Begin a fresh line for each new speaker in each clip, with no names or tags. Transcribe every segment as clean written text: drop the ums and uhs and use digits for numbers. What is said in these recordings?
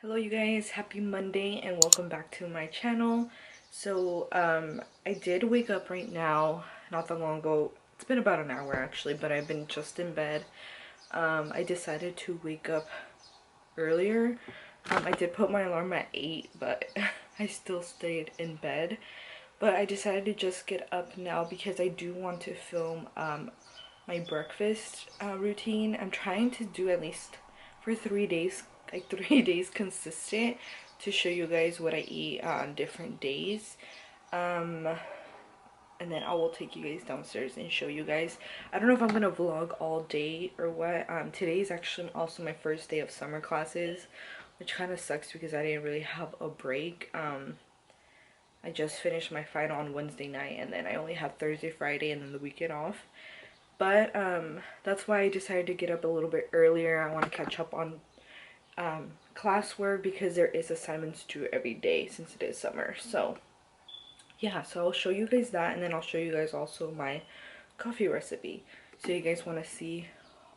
Hello you guys, happy Monday and welcome back to my channel. So I did wake up right now, not that long ago. It's been about an hour actually, but I've been just in bed. I decided to wake up earlier. I did put my alarm at 8, but I still stayed in bed. But I decided to just get up now because I do want to film my breakfast routine. I'm trying to do at least for 3 days, like 3 days consistent, to show you guys what I eat on different days. And then I will take you guys downstairs and show you guys. I don't know if I'm gonna vlog all day or what. Today is actually also my first day of summer classes, which kind of sucks because I didn't really have a break. I just finished my final on Wednesday night, and then I only have Thursday, Friday, and then the weekend off. But that's why I decided to get up a little bit earlier. I want to catch up on classwork because there is assignments due every day since it is summer. So yeah, so I'll show you guys that, and then I'll show you guys also my coffee recipe. So you guys want to see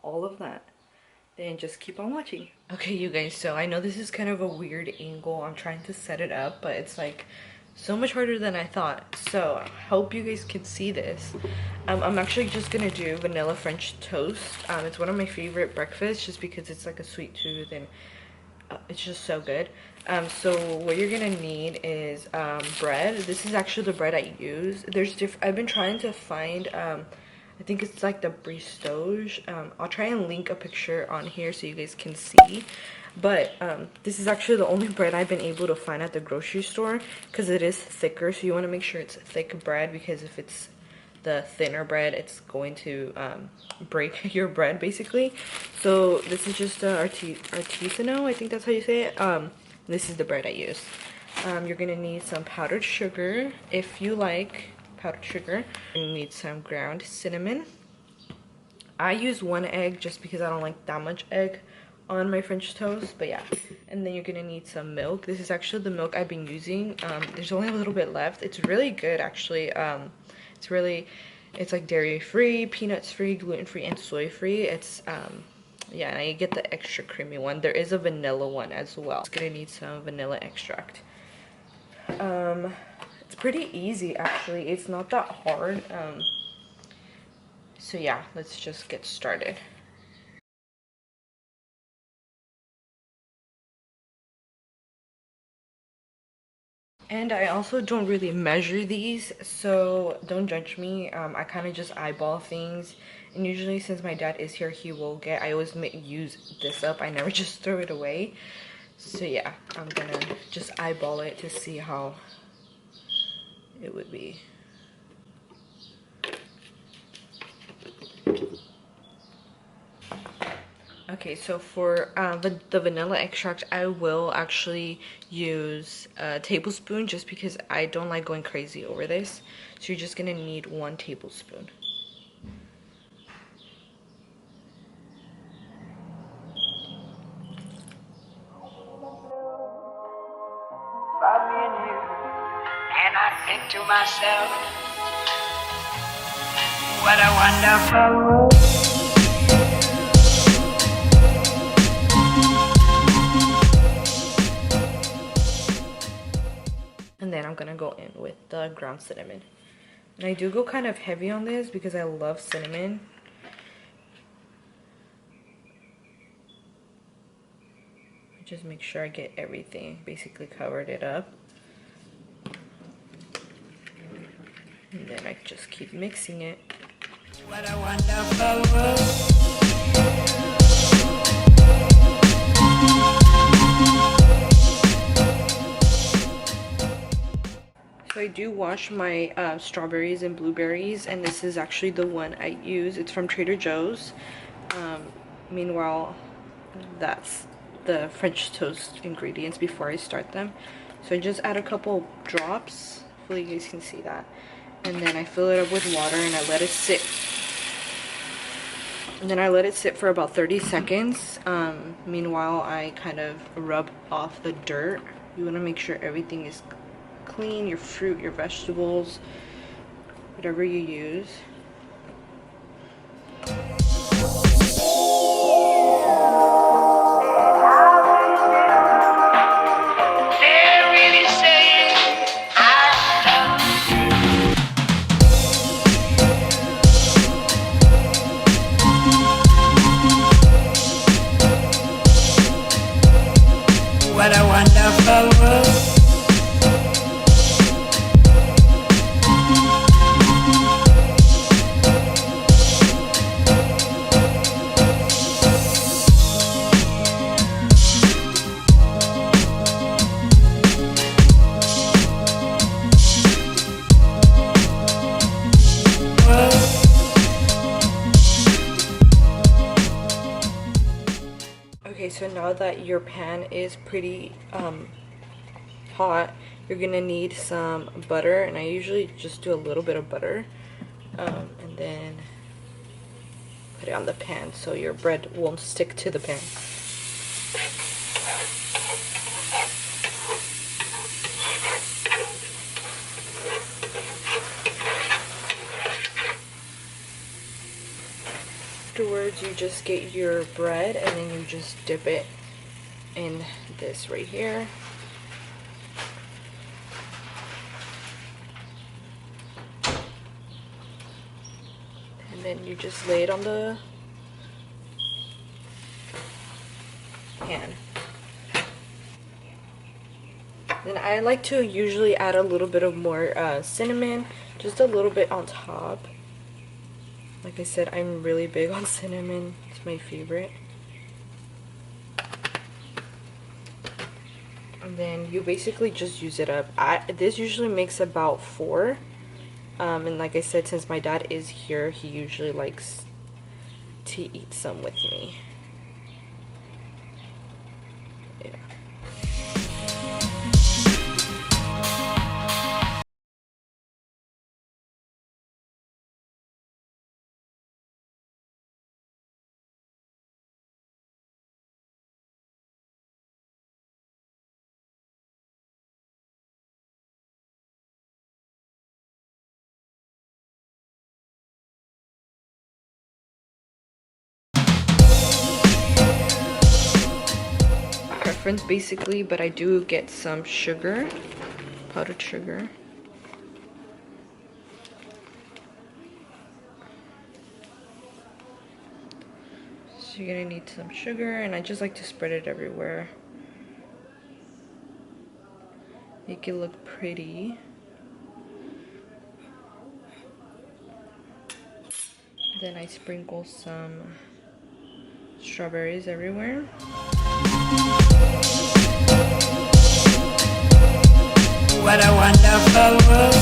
all of that, then just keep on watching. Okay you guys, so I know this is kind of a weird angle. I'm trying to set it up, but it's like so much harder than I thought. So I hope you guys can see this. I'm actually just gonna do vanilla French toast. It's one of my favorite breakfasts just because it's like a sweet tooth and it's just so good. So what you're gonna need is bread. This is actually the bread I use. I've been trying to find I think it's like the Bristoge. I'll try and link a picture on here so you guys can see. But this is actually the only bread I've been able to find at the grocery store because it is thicker. So you want to make sure it's thick bread, because if it's the thinner bread, it's going to break your bread basically. So this is just artisanal, I think that's how you say it. This is the bread I use. You're gonna need some powdered sugar if you like powdered sugar. You need some ground cinnamon. I use 1 egg just because I don't like that much egg on my French toast, but yeah. And then you're gonna need some milk. This is actually the milk I've been using. There's only a little bit left. It's really good actually. It's like dairy free, peanuts free, gluten free, and soy free. It's yeah, and I get the extra creamy one. There is a vanilla one as well. It's gonna need some vanilla extract. It's pretty easy actually. It's not that hard. So yeah, let's just get started. And I also don't really measure these, so don't judge me. I kind of just eyeball things, and usually since my dad is here, I always use this up. I never just throw it away. So yeah, I'm gonna just eyeball it to see how it would be. Okay, so for the vanilla extract, I will actually use a tablespoon just because I don't like going crazy over this. So you're just gonna need 1 tablespoon.
And I think to myself, what a wonderful world.
And then I'm gonna go in with the ground cinnamon. And I do go kind of heavy on this because I love cinnamon. Just make sure I get everything, basically covered it up. And then I just keep mixing it.
What a wonderful world.
So I do wash my strawberries and blueberries, and this is actually the one I use. It's from Trader Joe's. Meanwhile, that's the French toast ingredients before I start them. So I just add a couple drops. Hopefully you guys can see that. And then I fill it up with water and I let it sit. And then I let it sit for about 30 seconds. Meanwhile, I kind of rub off the dirt. You want to make sure everything is clean, your fruit, your vegetables, whatever you use.
What a wonderful world.
Okay, so now that your pan is pretty hot, you're gonna need some butter, and I usually just do a little bit of butter, and then put it on the pan so your bread won't stick to the pan. Afterwards, you just get your bread and then you just dip it in this right here. And then you just lay it on the pan. Then I like to usually add a little bit of more cinnamon, just a little bit on top. Like I said, I'm really big on cinnamon. It's my favorite. And then you basically just use it up. This usually makes about 4. And like I said, since my dad is here, he usually likes to eat some with me. Yeah. Preference basically, but I do get some sugar, powdered sugar. So you're gonna need some sugar, and I just like to spread it everywhere. Make it look pretty. Then I sprinkle some strawberries everywhere.
What a wonderful world.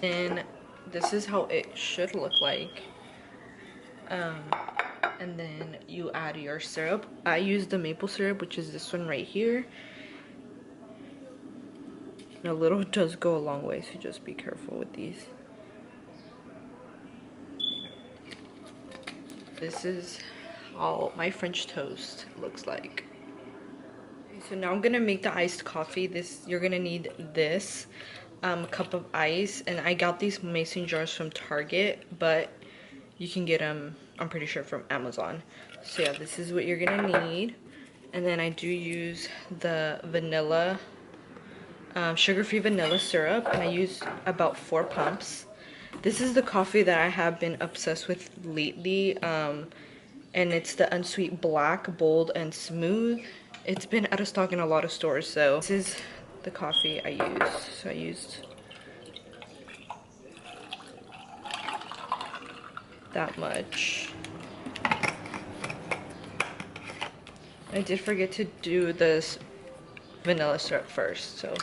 And this is how it should look like. And then you add your syrup. I use the maple syrup, which is this one right here. And a little does go a long way, so just be careful with these. This is how my French toast looks like. So now I'm gonna make the iced coffee. You're gonna need this cup of ice, and I got these mason jars from Target, but you can get them, I'm pretty sure, from Amazon. So yeah, this is what you're gonna need. And then I do use the vanilla, sugar-free vanilla syrup, and I use about 4 pumps. This is the coffee that I have been obsessed with lately, and it's the unsweet black, bold, and smooth. It's been out of stock in a lot of stores, so this is the coffee I used. So I used that much. I did forget to do this vanilla syrup first, so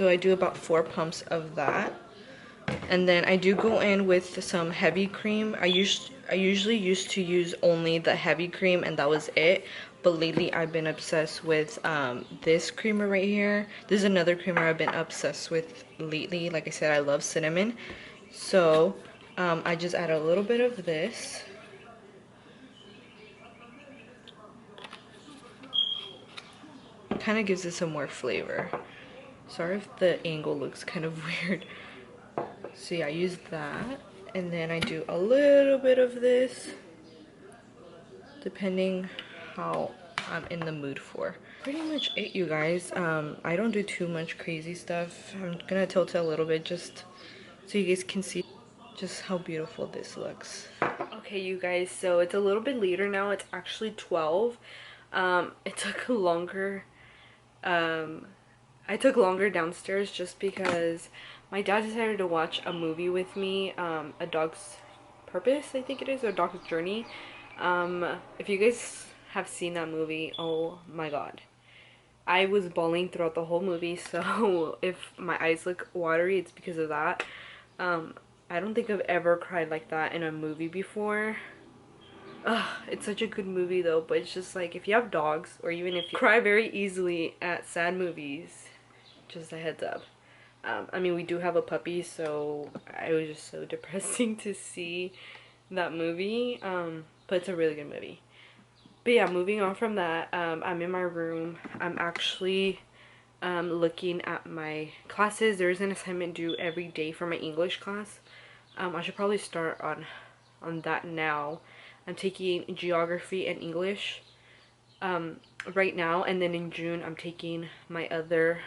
I do about 4 pumps of that. And then I do go in with some heavy cream. I usually used to use only the heavy cream, and that was it. But lately I've been obsessed with this creamer right here. This is another creamer I've been obsessed with lately. Like I said, I love cinnamon. So I just add a little bit of this. Kind of gives it some more flavor. Sorry if the angle looks kind of weird. So yeah, I use that, and then I do a little bit of this depending how I'm in the mood for. Pretty much it, you guys. I don't do too much crazy stuff. I'm gonna tilt it a little bit just so you guys can see just how beautiful this looks. Okay, you guys, so it's a little bit later now. It's actually 12. It took longer. I took longer downstairs just because my dad decided to watch a movie with me, A Dog's Purpose, I think it is, or Dog's Journey. If you guys have seen that movie, oh my god. I was bawling throughout the whole movie, so if my eyes look watery, it's because of that. I don't think I've ever cried like that in a movie before. Ugh, it's such a good movie though, but it's just like if you have dogs, or even if you cry very easily at sad movies, just a heads up. I mean, we do have a puppy, so it was just so depressing to see that movie. But it's a really good movie. But yeah, moving on from that, I'm in my room. I'm actually looking at my classes. There's an assignment due every day for my English class. I should probably start on that now. I'm taking geography and English right now, and then in June I'm taking my other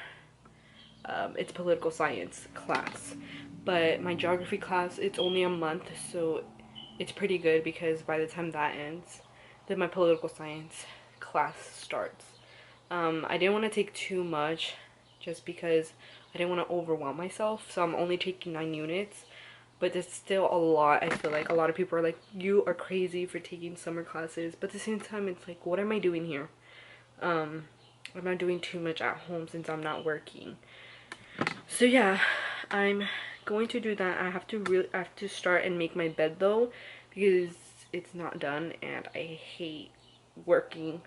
it's political science class. But my geography class, it's only a month, so it's pretty good because by the time that ends, then my political science class starts. I didn't want to take too much just because I didn't want to overwhelm myself, so I'm only taking 9 units, but it's still a lot. I feel like a lot of people are like, you are crazy for taking summer classes, but at the same time it's like, what am I doing here? I'm not doing too much at home since I'm not working. So yeah, I'm going to do that. I have to start and make my bed though, because it's not done and I hate working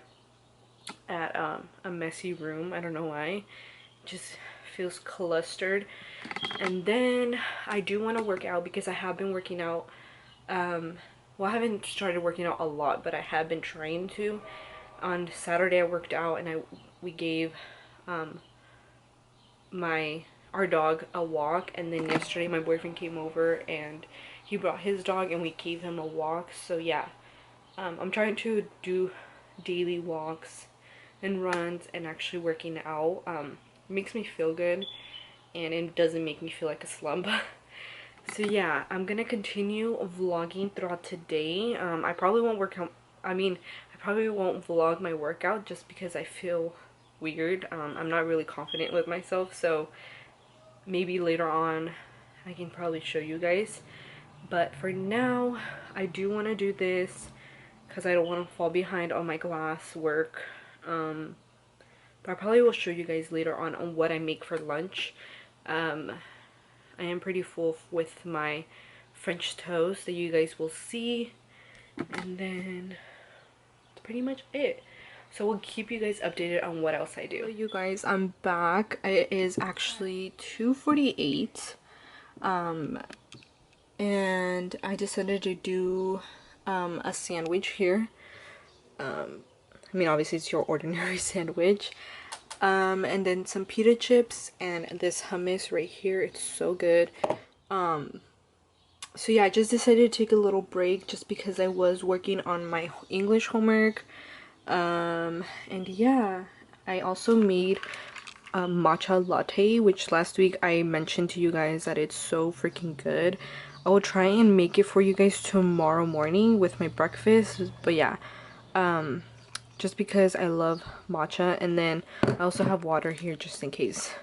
at a messy room. I don't know why. It just feels clustered. And then I do want to work out because I have been working out. Well, I haven't started working out a lot, but I have been trying to. On Saturday I worked out and we gave our dog a walk, and then yesterday my boyfriend came over and he brought his dog and we gave him a walk. So yeah, I'm trying to do daily walks and runs and actually working out. It makes me feel good and it doesn't make me feel like a slump. So yeah, I'm gonna continue vlogging throughout today. I probably won't I probably won't vlog my workout just because I feel weird. I'm not really confident with myself, so maybe later on I can probably show you guys. But for now, I do want to do this because I don't want to fall behind on my class work. But I probably will show you guys later on what I make for lunch. I am pretty full with my French toast that you guys will see. And then that's pretty much it. So we'll keep you guys updated on what else I do. So you guys, I'm back. It is actually 2:48. And I decided to do a sandwich here. I mean, obviously it's your ordinary sandwich. And then some pita chips and this hummus right here. It's so good. So yeah, I just decided to take a little break just because I was working on my English homework. And yeah, I also made a matcha latte, which last week I mentioned to you guys that it's so freaking good. I will try and make it for you guys tomorrow morning with my breakfast. But yeah, just because I love matcha. And then I also have water here just in case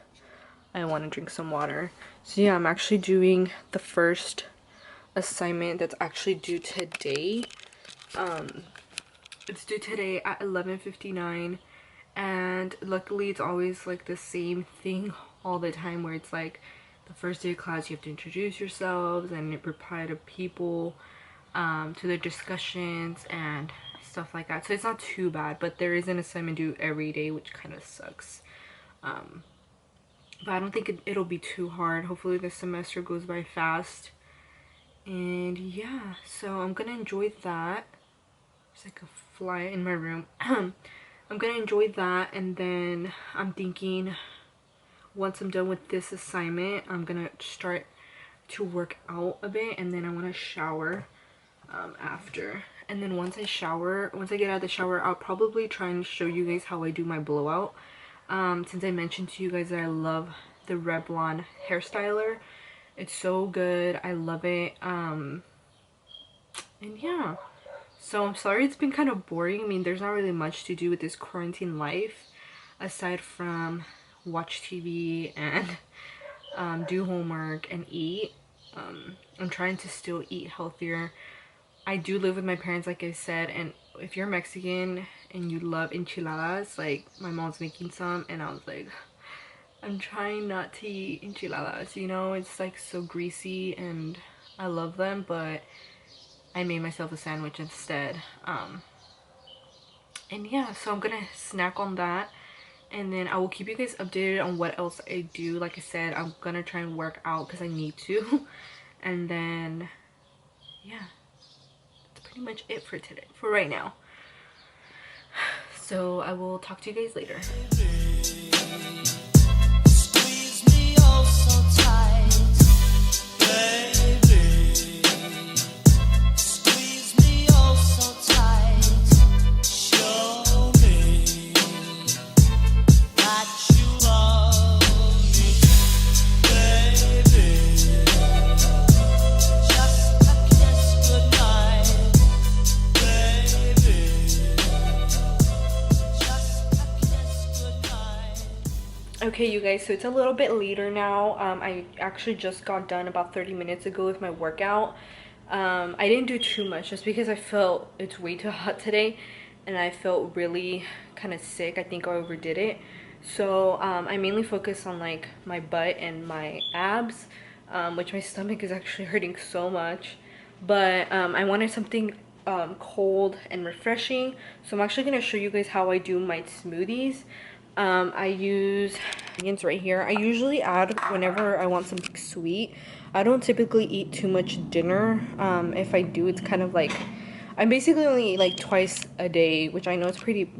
I want to drink some water. So yeah, I'm actually doing the first assignment that's actually due today. It's due today at 11:59, and luckily it's always like the same thing all the time, where it's like the first day of class you have to introduce yourselves and reply to people, to their discussions and stuff like that. So it's not too bad, but there is an assignment due every day, which kind of sucks. But I don't think it'll be too hard. Hopefully this semester goes by fast. And yeah, so I'm gonna enjoy that. There's like a fly in my room. I'm gonna enjoy that, and then I'm thinking once I'm done with this assignment, I'm gonna start to work out a bit, and then I want to shower after. And then once I get out of the shower, I'll probably try and show you guys how I do my blowout. Since I mentioned to you guys that I love the Revlon hairstyler. It's so good. I love it. And yeah. So I'm sorry it's been kind of boring. I mean, there's not really much to do with this quarantine life aside from watch TV and do homework and eat. I'm trying to still eat healthier. I do live with my parents, like I said, and if you're Mexican and you love enchiladas, like my mom's making some, and I was like, I'm trying not to eat enchiladas, you know, it's like so greasy and I love them, but I made myself a sandwich instead. And yeah, so I'm gonna snack on that, and then I will keep you guys updated on what else I do. Like I said, I'm gonna try and work out because I need to. And then yeah, that's pretty much it for today, for right now. So I will talk to you guys later. Okay, you guys, so it's a little bit later now. I actually just got done about 30 minutes ago with my workout. I didn't do too much just because I felt it's way too hot today and I felt really kind of sick. I think I overdid it. So I mainly focused on like my butt and my abs, which my stomach is actually hurting so much. But I wanted something cold and refreshing, so I'm actually going to show you guys how I do my smoothies. I use ingredients right here. I usually add whenever I want something sweet. I don't typically eat too much dinner. If I do, it's kind of like I'm basically only eat like twice a day, which I know it's pretty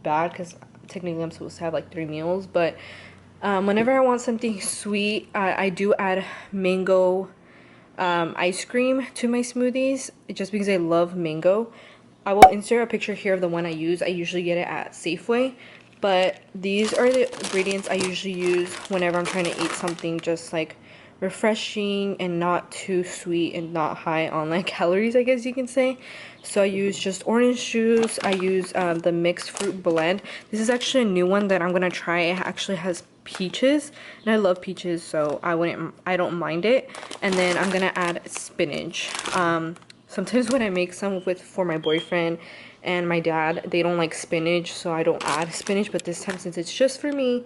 bad because technically I'm supposed to have like 3 meals. But whenever I want something sweet, I do add mango ice cream to my smoothies just because I love mango. I will insert a picture here of the one I use. I usually get it at Safeway. But these are the ingredients I usually use whenever I'm trying to eat something just like refreshing and not too sweet and not high on like calories, I guess you can say. So I use just orange juice. I use the mixed fruit blend. This is actually a new one that I'm gonna try. It actually has peaches and I love peaches, so I don't mind it. And then I'm gonna add spinach. Sometimes when I make some for my boyfriend and my dad, they don't like spinach, so I don't add spinach. But this time, since it's just for me,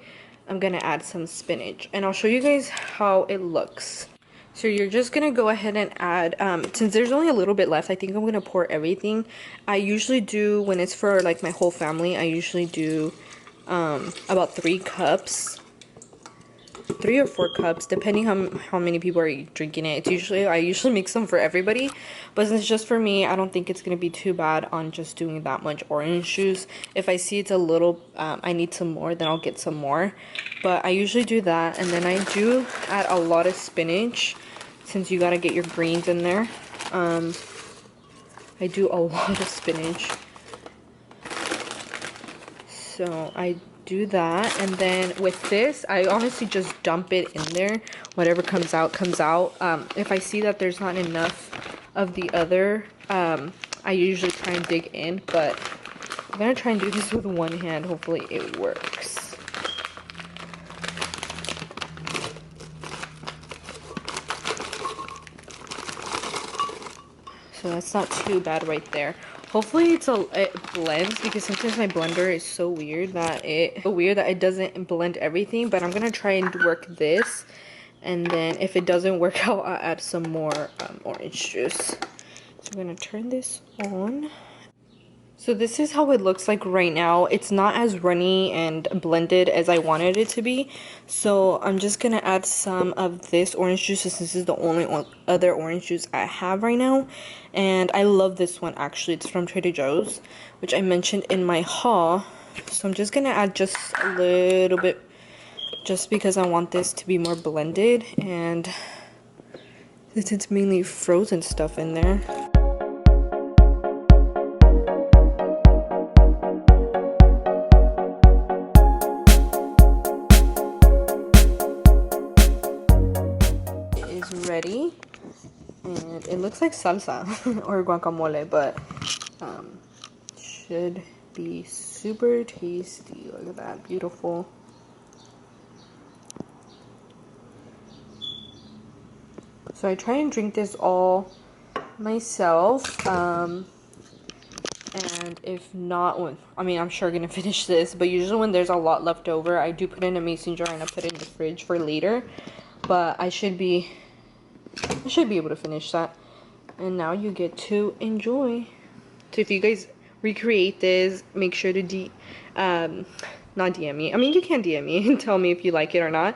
I'm gonna add some spinach, and I'll show you guys how it looks. So you're just gonna go ahead and add, since there's only a little bit left, I think I'm gonna pour everything. I usually do, when it's for like my whole family, I usually do about 3 cups. 3 or 4 cups, depending how many people are drinking it. I usually make some for everybody, but since it's just for me, I don't think it's gonna be too bad on just doing that much orange juice. If I see it's a little, I need some more, then I'll get some more. But I usually do that, and then I do add a lot of spinach, since you gotta get your greens in there. I do a lot of spinach, so I do that. And then with this, I honestly just dump it in there. Whatever comes out comes out. If I see that there's not enough of the other, I usually try and dig in, but I'm gonna try and do this with one hand. Hopefully it works. So that's not too bad right there. Hopefully it blends, because sometimes my blender is so weird that it doesn't blend everything. But I'm gonna try and work this, and then if it doesn't work out, I'll add some more orange juice. So I'm gonna turn this on. So this is how it looks like right now. It's not as runny and blended as I wanted it to be. So I'm just gonna add some of this orange juice, since this is the only other orange juice I have right now. And I love this one, actually. It's from Trader Joe's, which I mentioned in my haul. So I'm just gonna add just a little bit, just because I want this to be more blended. And since it's mainly frozen stuff in there. Is ready, and it looks like salsa or guacamole, but should be super tasty. Look at that, beautiful. So I try and drink this all myself, and if not, well, I mean, I'm sure gonna finish this, but usually when there's a lot left over, I do put it in a mason jar and I put it in the fridge for later. But I should be able to finish that. And now you get to enjoy. So if you guys recreate this, make sure to not DM me. I mean, you can DM me and tell me if you like it or not,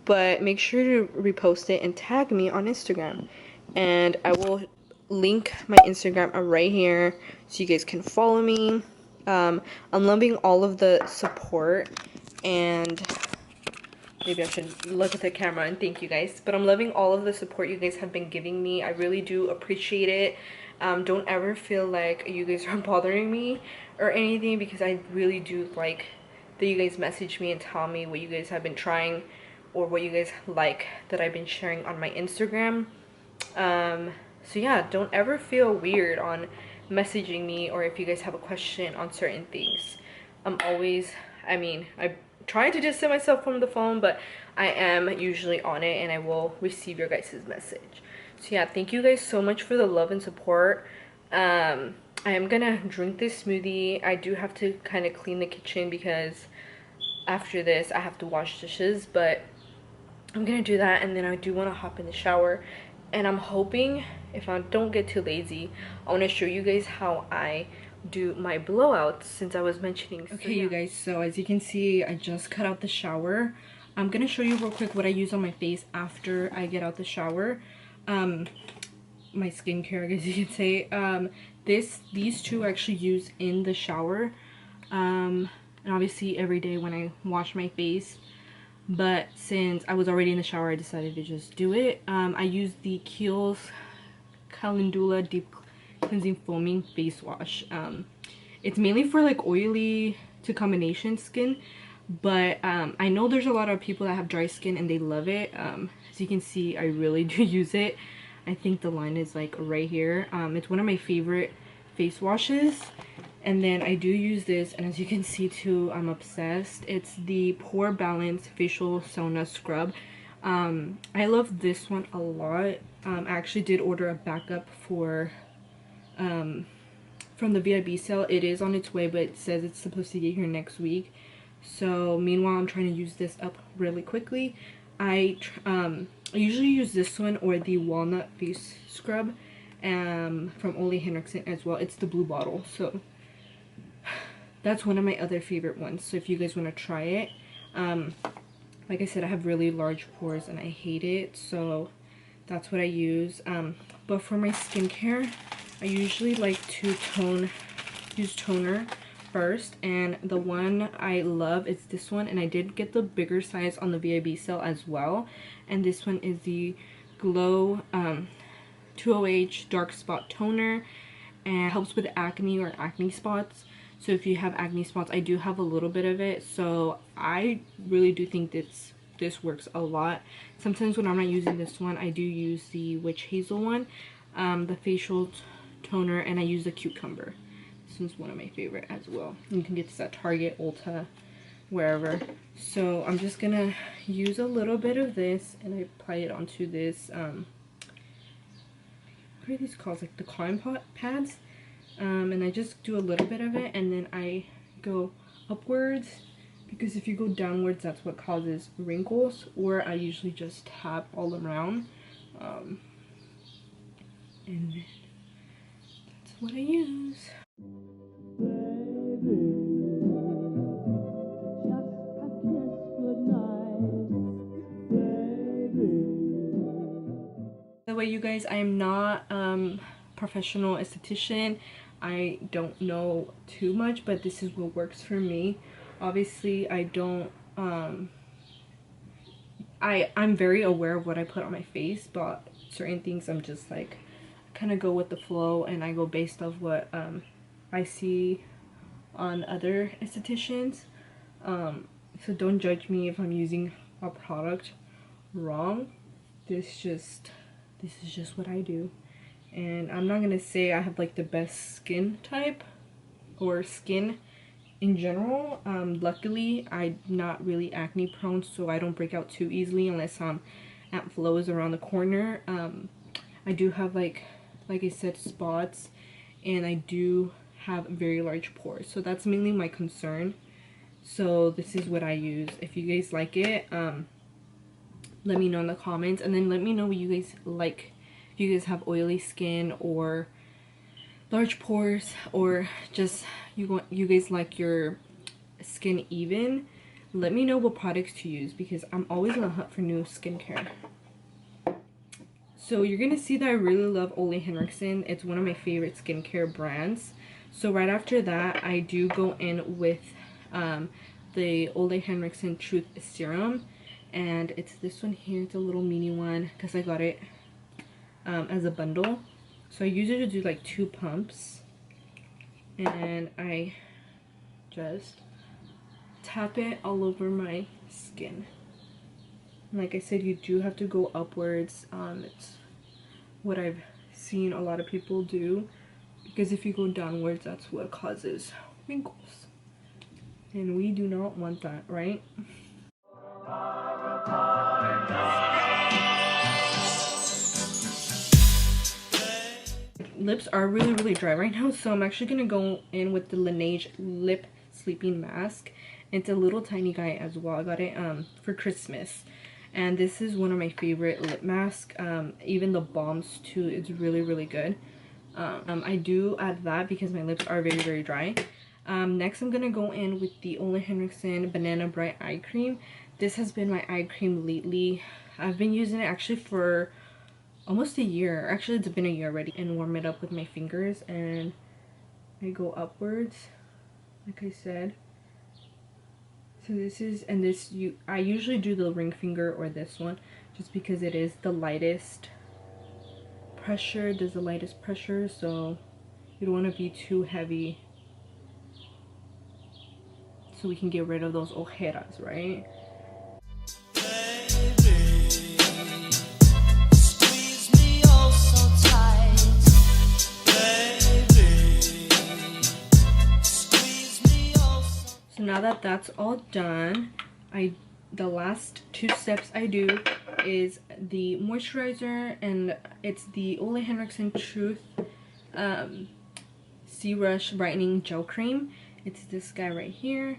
but make sure to repost it and tag me on Instagram. And I will link my Instagram right here so you guys can follow me. I'm loving all of the support, and maybe I should look at the camera and thank you guys. But I'm loving all of the support you guys have been giving me. I really do appreciate it. Don't ever feel like you guys are bothering me or anything, because I really do like that you guys message me and tell me what you guys have been trying or what you guys like that I've been sharing on my Instagram. So yeah, don't ever feel weird on messaging me, or if you guys have a question on certain things. I'm always, I mean, I try to distance myself from the phone, but I am usually on it and I will receive your guys' message. So yeah, thank you guys so much for the love and support. I am gonna drink this smoothie. I do have to kind of clean the kitchen because after this I have to wash dishes, but I'm gonna do that, and then I do want to hop in the shower. And I'm hoping, if I don't get too lazy, I want to show you guys how I do my blowouts, since I was mentioning. Okay, so, yeah. You guys, so as you can see, I just cut out the shower. I'm gonna show you real quick what I use on my face after I get out the shower. My skincare, I guess you could say. These two I actually use in the shower, and obviously every day when I wash my face. But since I was already in the shower, I decided to just do it. I use the Kiehl's Calendula Deep Cleansing Foaming Face Wash. It's mainly for like oily to combination skin, but I know there's a lot of people that have dry skin and they love it. As you can see, I really do use it. I think the line is like right here. It's one of my favorite face washes. And then I do use this, and as you can see too, I'm obsessed. It's the Pore Balance Facial Sauna Scrub. I love this one a lot. I actually did order a backup for from the VIB sale. It is on its way, but it says it's supposed to get here next week. So meanwhile, I'm trying to use this up really quickly. I usually use this one or the Walnut Face Scrub from Ole Henriksen as well. It's the blue bottle, so that's one of my other favorite ones. So if you guys want to try it, like I said, I have really large pores and I hate it, so that's what I use. But for my skincare, I usually like to use toner first, and the one I love is this one, and I did get the bigger size on the VIB sale as well. And this one is the Glow 2OH Dark Spot Toner, and it helps with acne or acne spots. So if you have acne spots, I do have a little bit of it, so I really do think this works a lot. Sometimes when I'm not using this one, I do use the Witch Hazel one, the facial toner, and I use the Cucumber. This one's one of my favorite as well. You can get this at Target, Ulta, wherever. So I'm just gonna use a little bit of this and I apply it onto this what are these called, like the cotton pads, and I just do a little bit of it, and then I go upwards, because if you go downwards, that's what causes wrinkles. Or I usually just tap all around, and then that's what I use. By the way, you guys, I am not professional esthetician. I don't know too much, but this is what works for me. Obviously, I don't I'm very aware of what I put on my face, but certain things I'm just like kind of go with the flow, and I go based off what I see on other estheticians. So don't judge me if I'm using a product wrong. This is just what I do. And I'm not gonna say I have like the best skin type or skin in general. Luckily I'm not really acne prone, so I don't break out too easily unless Aunt Flo is around the corner. I do have like I said, spots, and I do have very large pores, so that's mainly my concern. So this is what I use. If you guys like it, let me know in the comments, and then let me know what you guys like. If you guys have oily skin or large pores, or just you guys like your skin even, let me know what products to use, because I'm always on the hunt for new skincare. So you're gonna see that I really love Ole Henriksen. It's one of my favorite skincare brands. So right after that, I do go in with the Ole Henriksen Truth Serum, and it's this one here. It's a little mini one because I got it as a bundle. So I use it to do like 2 pumps, and I just tap it all over my skin. Like I said, you do have to go upwards. It's what I've seen a lot of people do, because if you go downwards, that's what causes wrinkles, and we do not want that, right? Lips are really dry right now, so I'm actually gonna go in with the Laneige Lip Sleeping Mask. It's a little tiny guy as well. I got it for Christmas, and this is one of my favorite lip masks. Even the balms too, it's really good. I do add that because my lips are very dry. Next I'm gonna go in with the Ole Henriksen Banana Bright Eye Cream. This has been my eye cream lately. I've been using it actually for almost a year. Actually, it's been a year already. And warm it up with my fingers, and I go upwards, like I said. So this is, and this, I usually do the ring finger or this one, just because it is the lightest pressure, does the lightest pressure, so you don't want to be too heavy, so we can get rid of those ojeras, right? So now that that's all done, the last 2 steps I do is the moisturizer, and it's the Ole Henriksen Truth C-Rush Brightening Gel Cream. It's this guy right here.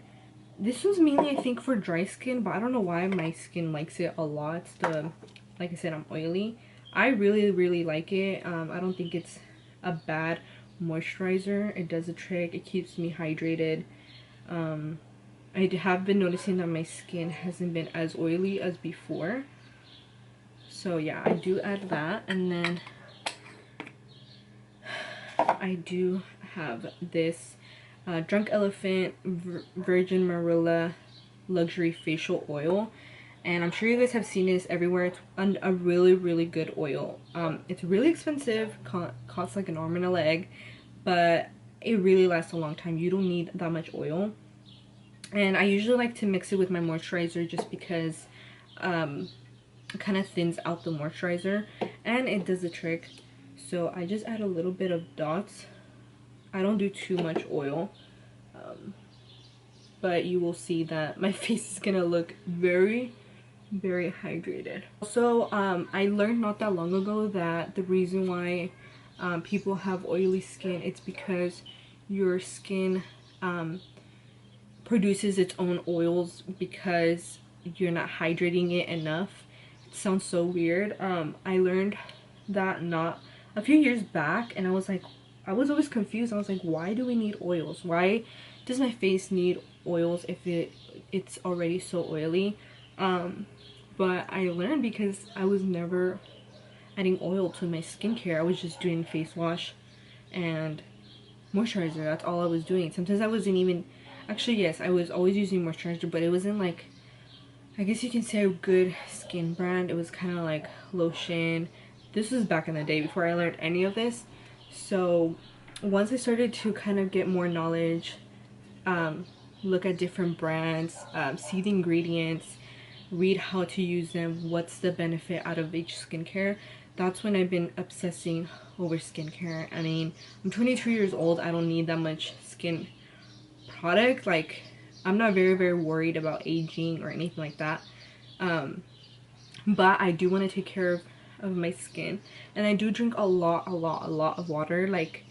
This one's mainly, I think, for dry skin, but I don't know why my skin likes it a lot. It's the, like I said, I'm oily. I really like it. I don't think it's a bad moisturizer. It does a trick. It keeps me hydrated. I have been noticing that my skin hasn't been as oily as before. So yeah, I do add that, and then I do have this Drunk Elephant Virgin Marilla Luxury Facial Oil, and I'm sure you guys have seen this everywhere. It's a really good oil. It's really expensive, costs like an arm and a leg, but it really lasts a long time. You don't need that much oil. And I usually like to mix it with my moisturizer, just because it kind of thins out the moisturizer, and it does the trick. So I just add a little bit of dots. I don't do too much oil, but you will see that my face is gonna look very hydrated. Also, I learned not that long ago that the reason why people have oily skin, it's because your skin produces its own oils because you're not hydrating it enough. It sounds so weird. I learned that not a few years back, and I was always confused. I was like, why do we need oils? Why does my face need oils if it's already so oily? But I learned because I was never adding oil to my skincare. I was just doing face wash and moisturizer. That's all I was doing. Sometimes I wasn't even, actually yes, I was always using moisturizer, but it wasn't like, I guess you can say, a good skin brand. It was kind of like lotion, this was back in the day before I learned any of this. So once I started to kind of get more knowledge, look at different brands, see the ingredients, read how to use them, what's the benefit out of each skincare, that's when I've been obsessing over skincare. I mean, I'm 22 years old. I don't need that much skin product. Like, I'm not very worried about aging or anything like that. But I do want to take care of my skin, and I do drink a lot of water. Like,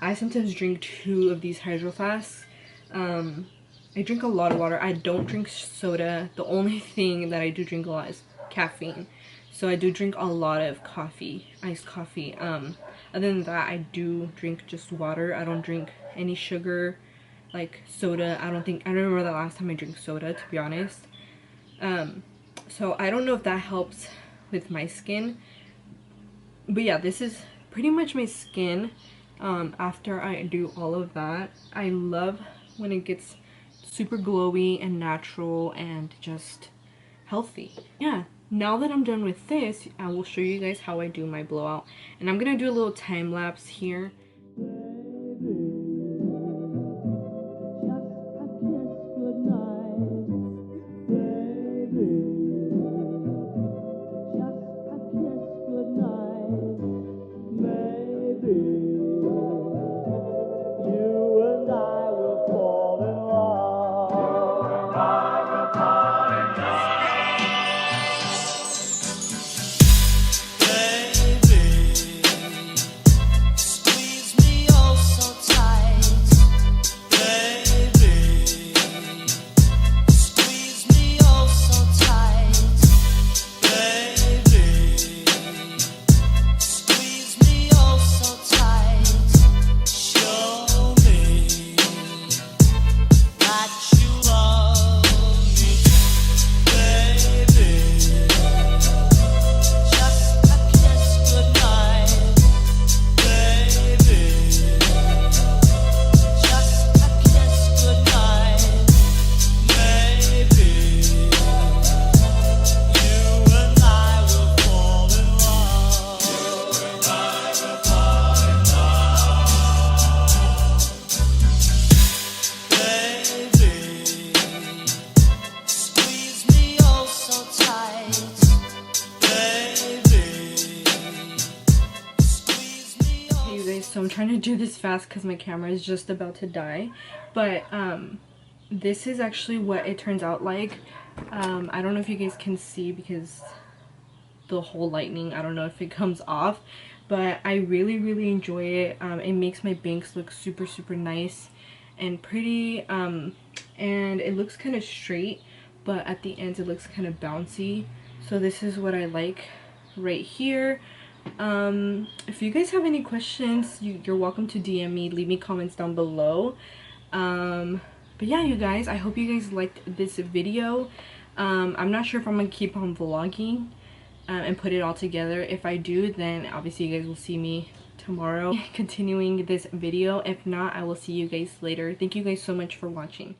I sometimes drink 2 of these hydro flasks. I drink a lot of water. I don't drink soda. The only thing that I do drink a lot is caffeine. So I do drink a lot of coffee, iced coffee. Other than that, I do drink just water. I don't drink any sugar, like soda. I don't remember the last time I drank soda, to be honest. So I don't know if that helps with my skin. But yeah, this is pretty much my skin after I do all of that. I love when it gets super glowy and natural and just healthy. Yeah, now that I'm done with this, I will show you guys how I do my blowout, and I'm gonna do a little time lapse here. So I'm trying to do this fast because my camera is just about to die, but this is actually what it turns out like. I don't know if you guys can see because the whole lightning, I don't know if it comes off, but I really enjoy it. It makes my bangs look super nice and pretty, and it looks kind of straight, but at the ends it looks kind of bouncy. So this is what I like right here. If you guys have any questions, you're welcome to DM me, leave me comments down below. But yeah, you guys, I hope you guys liked this video. I'm not sure if I'm gonna keep on vlogging and put it all together. If I do, then obviously you guys will see me tomorrow continuing this video. If not, I will see you guys later. Thank you guys so much for watching.